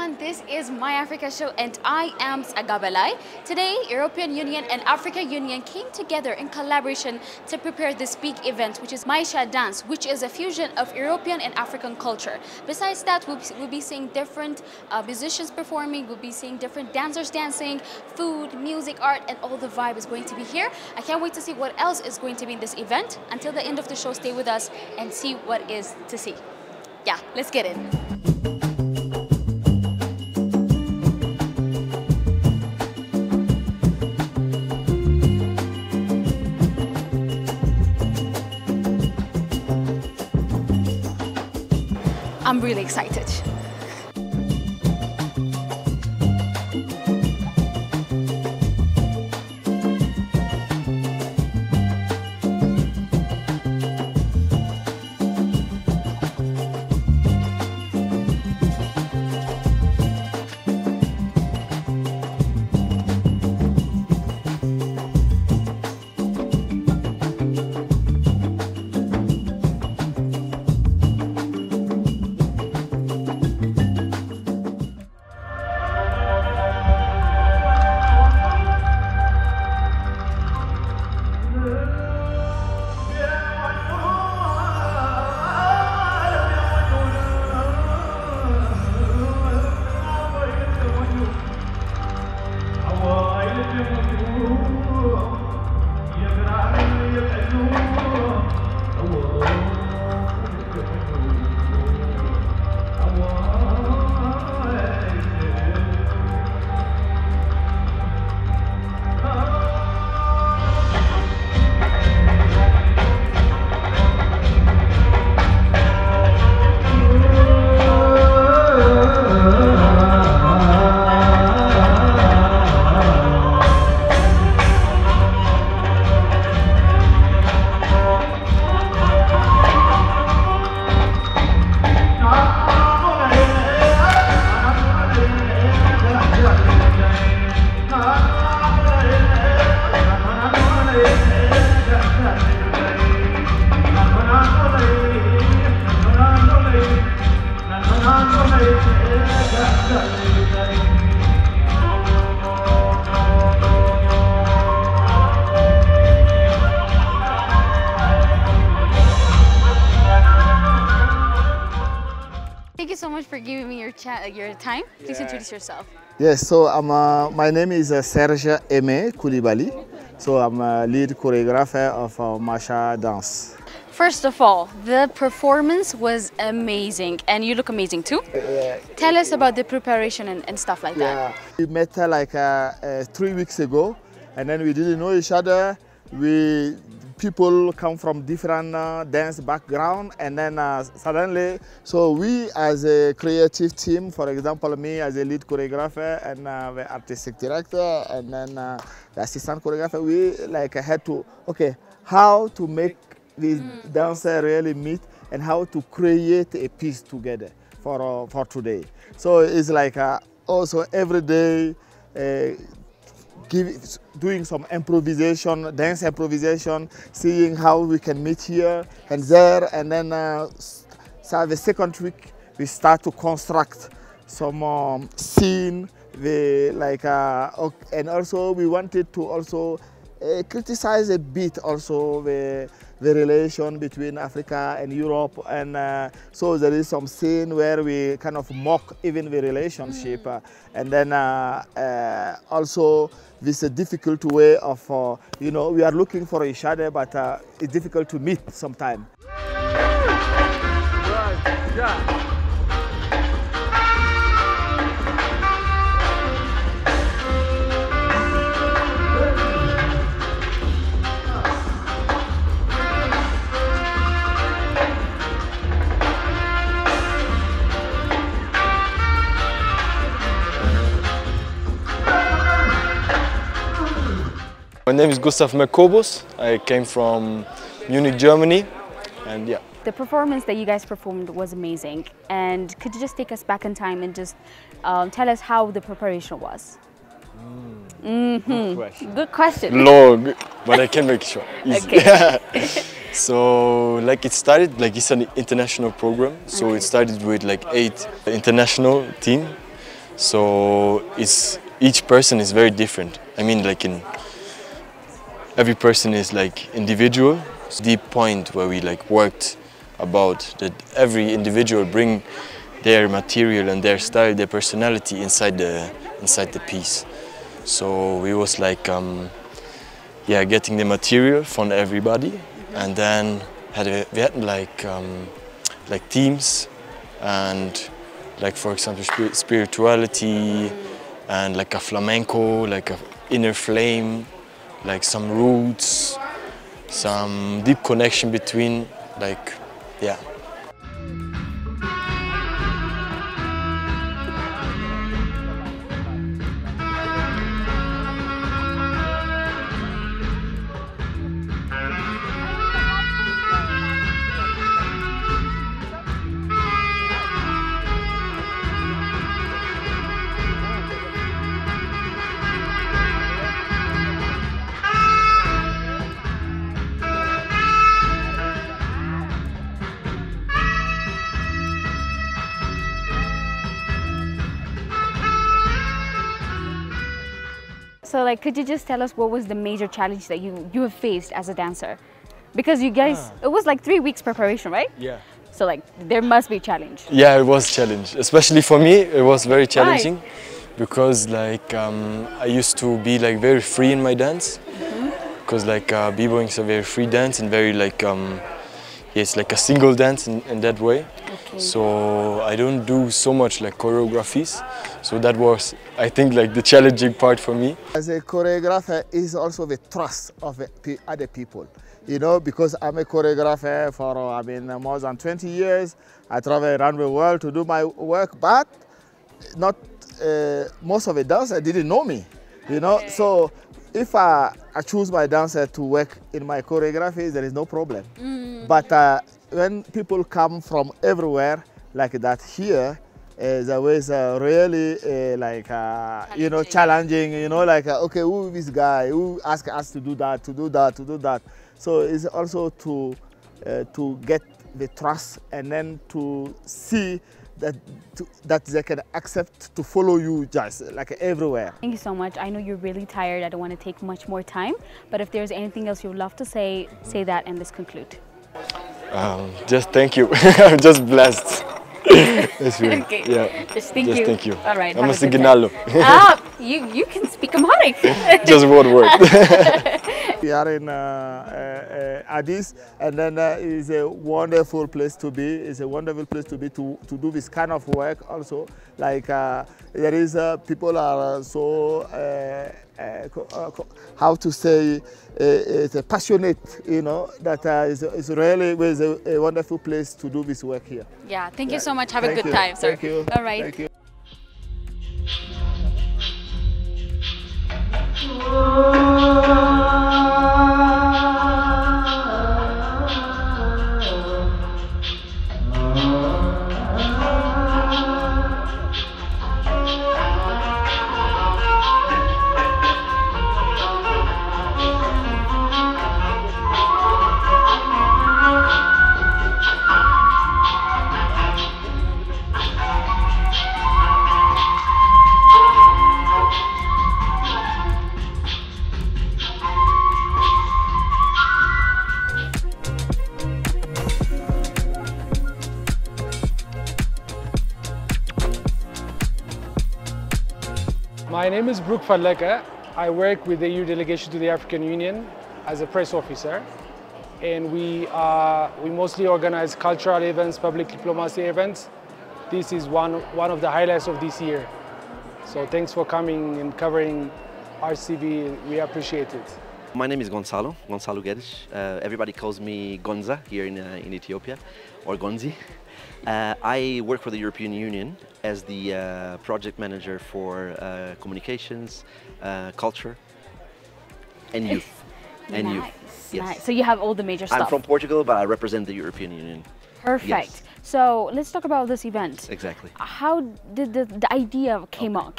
everyone, this is My Africa Show and I am Agabalai. Today, European Union and Africa Union came together in collaboration to prepare this big event, which is Maisha Dance, which is a fusion of European and African culture. Besides that, we'll be seeing different musicians performing, we'll be seeing different dancers dancing, food, music, art, and all the vibe is going to be here. I can't wait to see what else is going to be in this event. Until the end of the show, stay with us and see what is to see. Yeah, let's get in. I'm really excited. Thank you so much for giving me your time. Please introduce yourself. Yes, so my name is Serge Aimé Koulibaly. So I'm a lead choreographer of Maisha Dance. First of all, the performance was amazing and you look amazing too. Tell us about the preparation and stuff like that. We met like 3 weeks ago and then we didn't know each other. People come from different dance background and then suddenly, so we as a creative team, for example, me as a lead choreographer and the artistic director and then the assistant choreographer, we like had to, okay, how to make these dancers really meet and how to create a piece together for today. So it's like also every day doing some improvisation, dance improvisation, seeing how we can meet here and there, and then so the second week we start to construct some scene. And also we wanted to also criticize a bit also the relation between Africa and Europe, and so there is some scene where we kind of mock even the relationship, and then also this difficult way of, you know, we are looking for each other, but it's difficult to meet sometimes. Right. Yeah. My name is Gustav Mekobos. I came from Munich, Germany, and yeah. The performance that you guys performed was amazing, and could you just take us back in time and just tell us how the preparation was? Good question. Good question. Long, but I can make it short. Easy. Okay. So, like it started, like it's an international program. So it started with like 8 international team, So each person is very different. I mean, every person is like individual. It's a deep point where we like worked about that every individual bring their material and their style, their personality inside the piece. So we was like getting the material from everybody, and then we had like themes, and like for example spirituality, and like a flamenco, like a inner flame, like some roots, some deep connection between, like, yeah. So like, could you just tell us what was the major challenge that you have faced as a dancer? Because you guys, it was like 3 weeks preparation, right? Yeah. So like, there must be a challenge. Yeah, it was a challenge. Especially for me, it was very challenging. Why? Because like I used to be like very free in my dance. Because like b-boying is a very free dance and very like, it's like a single dance in that way. Okay. So I don't do so much like choreographies. So that was, I think, like the challenging part for me. As a choreographer is also the trust of other people. You know, because I'm a choreographer for, more than 20 years. I travel around the world to do my work, but not most of the dancers didn't know me, you know. Okay. So if I choose my dancer to work in my choreography, there is no problem. But when people come from everywhere like that here, there was really you know, challenging, you know, like, okay, who is this guy? Who asked us to do that, to do that, to do that? So it's also to get the trust, and then to see that they can accept to follow you just like everywhere. Thank you so much. I know you're really tired. I don't want to take much more time, but if there's anything else you'd love to say, say that, and let's conclude. Just thank you. I'm just blessed. That's really, okay. Yeah. Just thank you. All right. I'm a signalo. You can speak Amharic. Just one word. We are in Addis, and then it's a wonderful place to be. It's a wonderful place to be to do this kind of work also. Like there is people are so how to say it's passionate, you know, that is really a wonderful place to do this work here. Yeah, thank you so much. Have a good time, sir. Thank you. All right. Thank you. My name is Brook Falleka. I work with the EU delegation to the African Union as a press officer, and we mostly organize cultural events, public diplomacy events. This is one of the highlights of this year. So thanks for coming and covering RCB. We appreciate it. My name is Gonzalo Guedes. Everybody calls me Gonza here in Ethiopia, or Gonzi. I work for the European Union as the project manager for communications, culture, and youth. And youth. Yes. Nice. So you have all the major stuff. I'm from Portugal, but I represent the European Union. Perfect. Yes. So let's talk about this event. Exactly. How did the idea came up?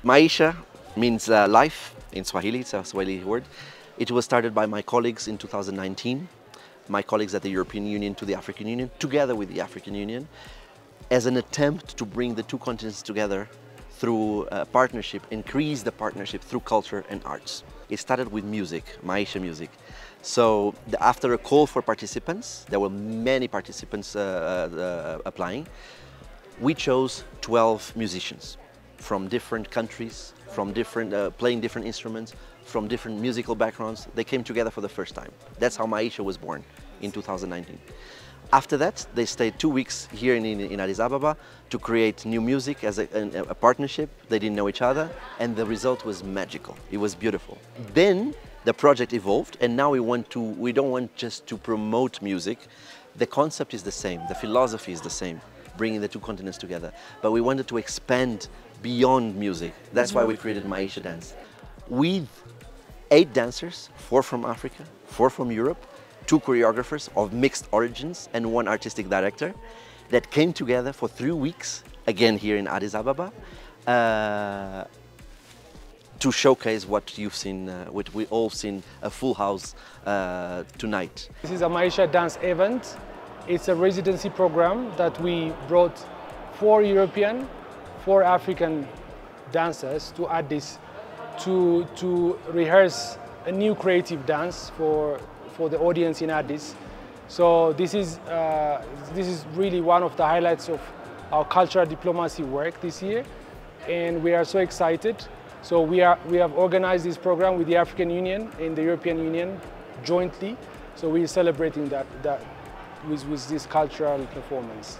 Maisha means life in Swahili. It's a Swahili word. It was started by my colleagues in 2019. My colleagues at the European Union to the African Union, together with the African Union, as an attempt to bring the two continents together through partnership, increase the partnership through culture and arts. It started with music, Maisha music. So after a call for participants, there were many participants applying. We chose 12 musicians from different countries, from different, playing different instruments, from different musical backgrounds. They came together for the first time. That's how Maisha was born in 2019. After that, they stayed 2 weeks here in Addis Ababa to create new music as a partnership. They didn't know each other, and the result was magical. It was beautiful. Then the project evolved, and now we don't want just to promote music. The concept is the same, the philosophy is the same, bringing the two continents together. But we wanted to expand beyond music. That's why we created Maisha Dance. With 8 dancers, 4 from Africa, 4 from Europe, 2 choreographers of mixed origins, and 1 artistic director that came together for 3 weeks, again here in Addis Ababa, to showcase what you've seen, what we all seen, a full house tonight. This is a Maisha Dance event. It's a residency program that we brought 4 European, 4 African dancers to Addis to rehearse a new creative dance for the audience in Addis. So this is really one of the highlights of our cultural diplomacy work this year, and we are so excited. So we have organized this program with the African Union and the European Union jointly. So we're celebrating that with this cultural performance.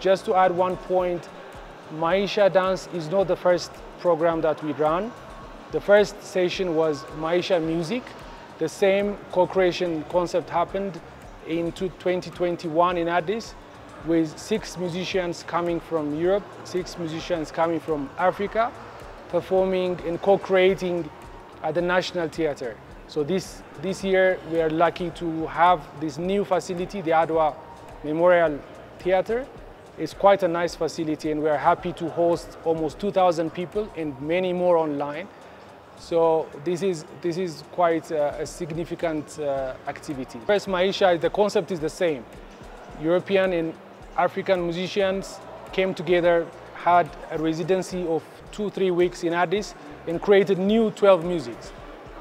Just to add one point, Maisha Dance is not the first program that we run. The first session was Maisha Music. The same co-creation concept happened in 2021 in Addis, with 6 musicians coming from Europe, 6 musicians coming from Africa, performing and co-creating at the National Theatre. So this year we are lucky to have this new facility, the Adwa Memorial Theatre. It's quite a nice facility, and we are happy to host almost 2,000 people and many more online. So this is quite a significant activity. First, Maisha, the concept is the same. European and African musicians came together, had a residency of 2-3 weeks in Addis, and created new 12 musics.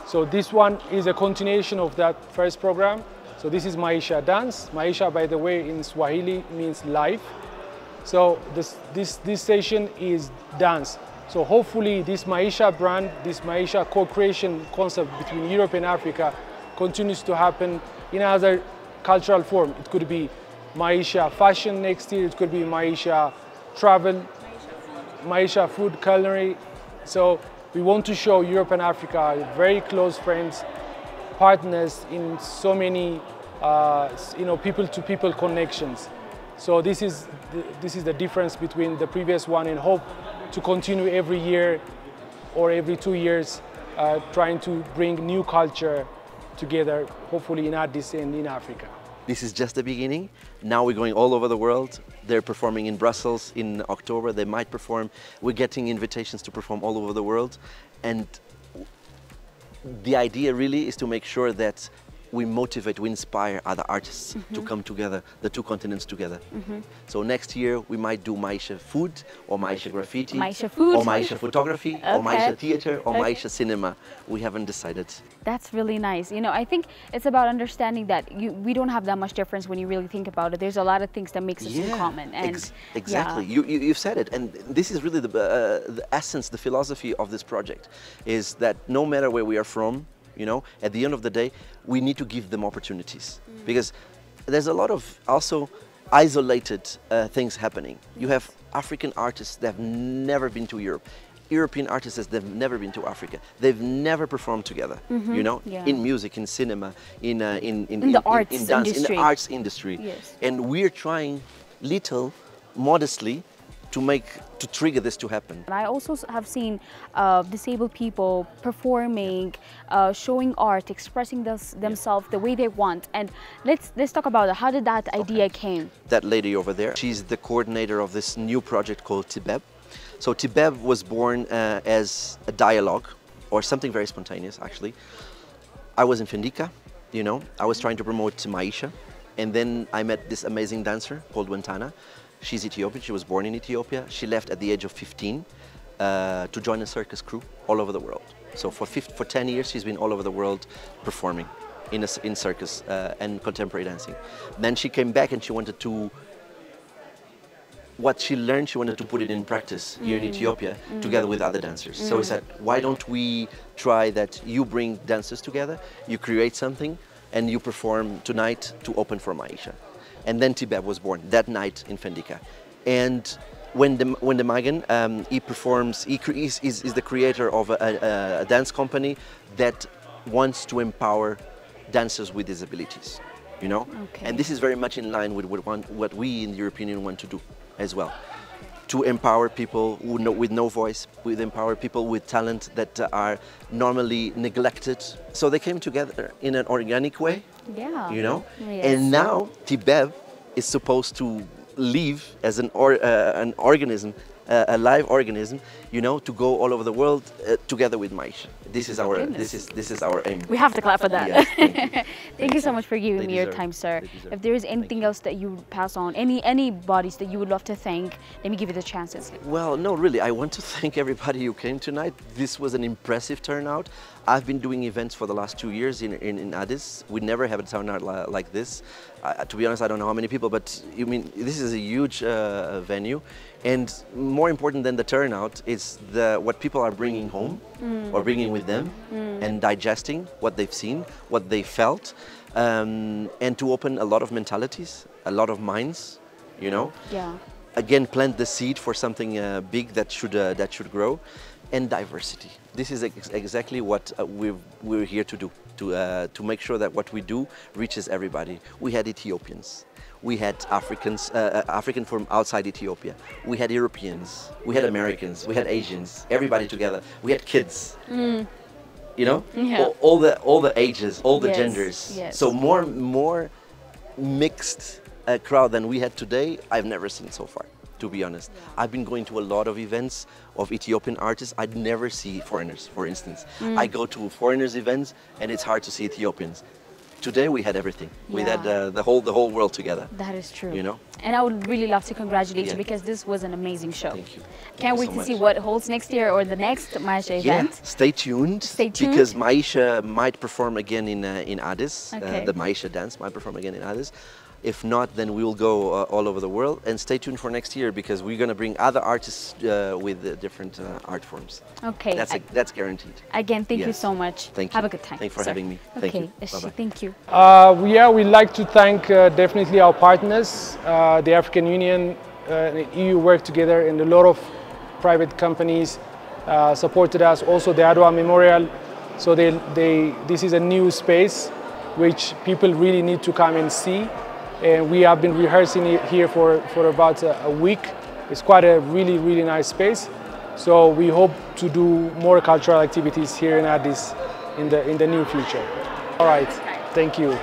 So this one is a continuation of that first program. So this is Maisha Dance. Maisha, by the way, in Swahili means life. So this session is dance. So hopefully this Maisha brand, this Maisha co-creation concept between Europe and Africa continues to happen in other cultural form. It could be Maisha fashion next year, it could be Maisha travel, Maisha food culinary. So we want to show Europe and Africa are very close friends, partners in so many people-to-people connections. So this is the difference between the previous one, and hope to continue every year or every 2 years trying to bring new culture together, hopefully in Addis and in Africa. This is just the beginning. Now we're going all over the world. They're performing in Brussels in October. They might perform. We're getting invitations to perform all over the world. And the idea really is to make sure that we motivate, we inspire other artists to come together, the two continents together. So next year we might do Maisha food, or Maisha graffiti, Maisha food, or Maisha photography, or Okay. Maisha theater, or Okay. Maisha cinema. We haven't decided. That's really nice. You know, I think it's about understanding that we don't have that much difference when you really think about it. There's a lot of things that makes us in common. And exactly. yeah. You've said it, and this is really the essence, the philosophy of this project, is that no matter where we are from, you know, at the end of the day, we need to give them opportunities, because there's a lot of also isolated things happening. You have African artists that have never been to Europe. European artists that have never been to Africa. They've never performed together, you know, in music, in cinema, in the arts in dance, industry. in the arts industry. Yes. And we're trying little, modestly, to trigger this to happen. And I also have seen disabled people performing, showing art, expressing themselves the way they want. And let's talk about it. How did that idea came? That lady over there, she's the coordinator of this new project called Tibeb. So Tibeb was born as a dialogue, or something very spontaneous, actually. I was in Fendika, you know, I was trying to promote Maisha, and then I met this amazing dancer called Wentana. She's Ethiopian, she was born in Ethiopia. She left at the age of 15 to join a circus crew all over the world. So for 10 years, she's been all over the world performing in circus and contemporary dancing. Then she came back and she wanted to, what she learned, she wanted to put it in practice here in Ethiopia together with other dancers. So we said, why don't we try that? You bring dancers together, you create something, and you perform tonight to open for Maisha. And then Tibeb was born that night in Fendika. And when the Magan, he performs, is the creator of a dance company that wants to empower dancers with disabilities, you know? Okay. And this is very much in line with what we in the European Union want to do as well. To empower people with no voice, with empower people with talent that are normally neglected. So they came together in an organic way, you know? Yes. And now Tibeb is supposed to live as an organism, a live organism, you know, to go all over the world together with Maisha. This is our aim. We have to clap for that. Yes, Thank you so much for giving They me your deserve time, it. sir. They deserve If there is it. anything Thank you. else that you would pass on, any bodies that you would love to thank, let me give you the chances. Well, no, really, I want to thank everybody who came tonight. This was an impressive turnout. I've been doing events for the last 2 years in Addis. We never have a turnout like this. To be honest, I don't know how many people, but you mean this is a huge venue. And more important than the turnout is what people are bringing home or bringing with them and digesting what they've seen, what they felt, and to open a lot of mentalities, a lot of minds, you know. Yeah. Again, plant the seed for something big that should grow, and diversity. This is exactly what we're here to do, to make sure that what we do reaches everybody. We had Ethiopians, we had African from outside Ethiopia, we had Europeans, we had Americans, we had Asians, everybody together. We had kids, you know, Yeah. all the ages, all the Yes, genders. yes. So more mixed crowd than we had today, I've never seen so far, to be honest. I've been going to a lot of events of Ethiopian artists. I'd never see foreigners, for instance. I go to foreigners events and it's hard to see Ethiopians. Today we had everything. We had the whole world together. That is true. You know? And I would really love to congratulate you Yeah. because this was an amazing show. Thank you. Can't Thank wait you to so see much. what holds next year or the next Maisha event. Stay tuned. Stay tuned. Because Maisha might perform again in Addis. Okay. The Maisha dance might perform again in Addis. If not, then we will go all over the world. And stay tuned for next year because we're going to bring other artists with different art forms. Okay. That's guaranteed. Again, thank you Yes. so much. Thank you. Have a good time. Thanks for sir. having me. Thank Okay. you. Bye-bye. Thank you. We'd like to thank definitely our partners, the African Union, the EU work together, and a lot of private companies supported us. Also, the Adwa Memorial. So this is a new space which people really need to come and see. And we have been rehearsing it here for about a week. It's quite a really nice space. So we hope to do more cultural activities here in Addis in the near future. All right, thank you.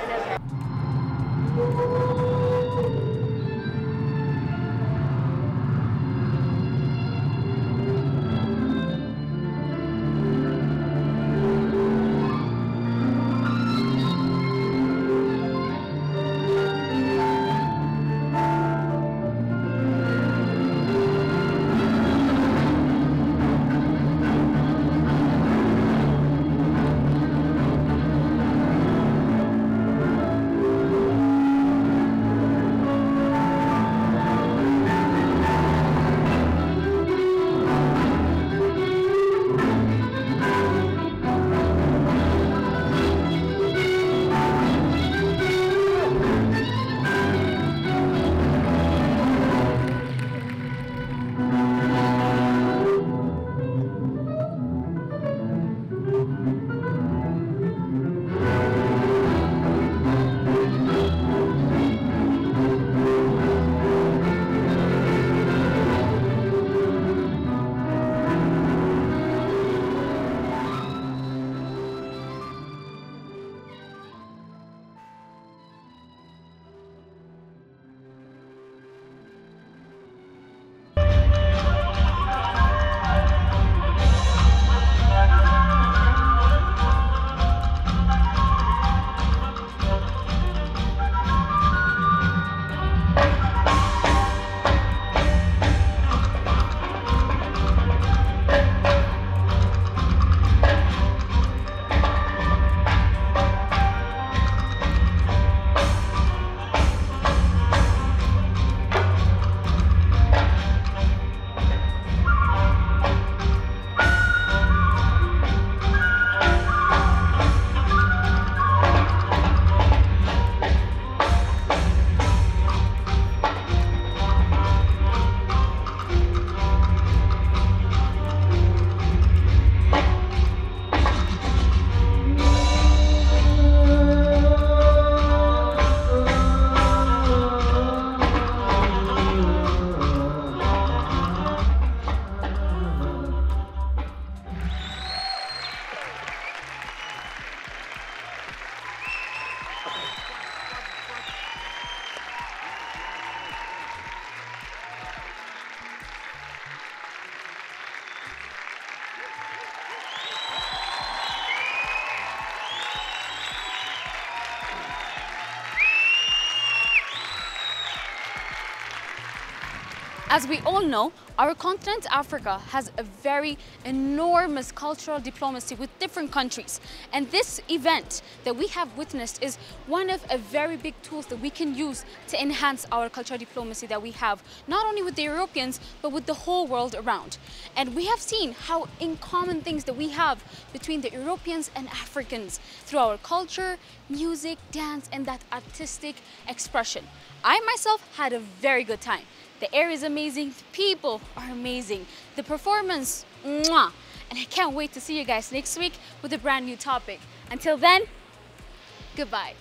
As we all know, our continent, Africa, has a very enormous cultural diplomacy with different countries. And this event that we have witnessed is one of a very big tools that we can use to enhance our cultural diplomacy that we have, not only with the Europeans, but with the whole world around. And we have seen how in common things that we have between the Europeans and Africans through our culture, music, dance, and that artistic expression. I myself had a very good time. The air is amazing, the people are amazing, the performance, mwah! And I can't wait to see you guys next week with a brand new topic. Until then, goodbye.